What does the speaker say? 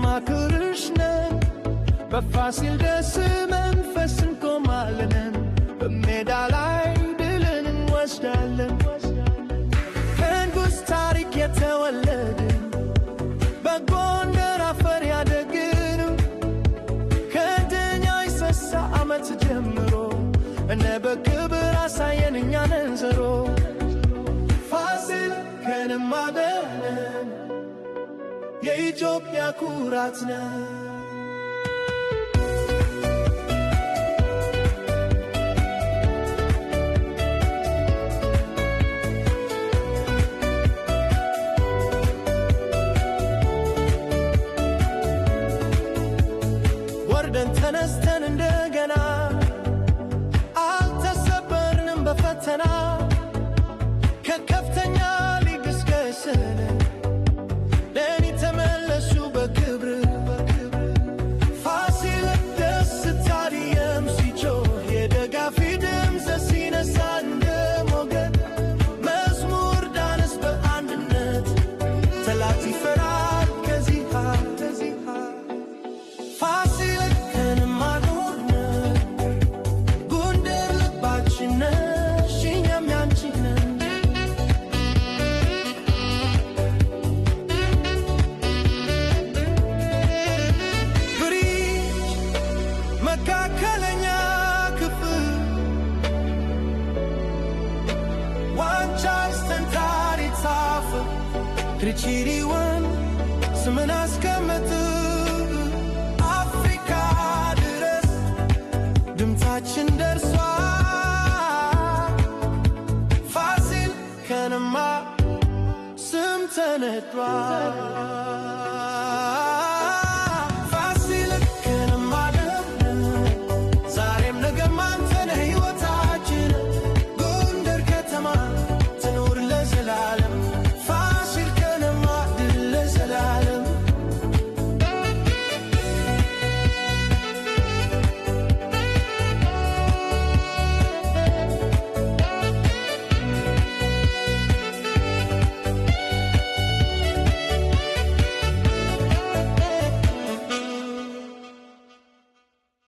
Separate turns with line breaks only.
ስንማክርሽ ነን በፋሲል ደስ መንፈስ እንቆማለን በሜዳ ላይ ድልን እንወስዳለን ከንጉሥ ታሪክ የተወለድን በጎንደር አፈር ያደግን ከደኛ ይሰሳ ዓመት ጀምሮ እነ በክብር አሳየን እኛንን ዘሮ ፋሲል ከነማ ነን የኢትዮጵያ ኩራት ነን ወርደን ተነስተን እንደገና አልተሰበርንም በፈተና ከከፍተኛ ሊግ እስከ ሰነን ለእኔ ተመለሱ በክብር ፋሲል ደስታ ዲየም ሲጮህ የደጋፊ ድምፅ ሲነሳ እንደ ሞገድ መዝሙር ዳንስ በአንድነት ጠላት ይፈራል ከዚህ ፋሲል ከነማ ነን ጎንደር ልባችን ነሽ እኛም ያንቺ ነን ብሪጅ መካከለኛ ክፍል ዋንጫ ስተንታሪ ታፈ ትሪቺሪወን ስምን አስቀምጥ አፍሪካ ድረስ ድምፃችን ደርሷል ፋሲል ከነማ ስም ተነግሯል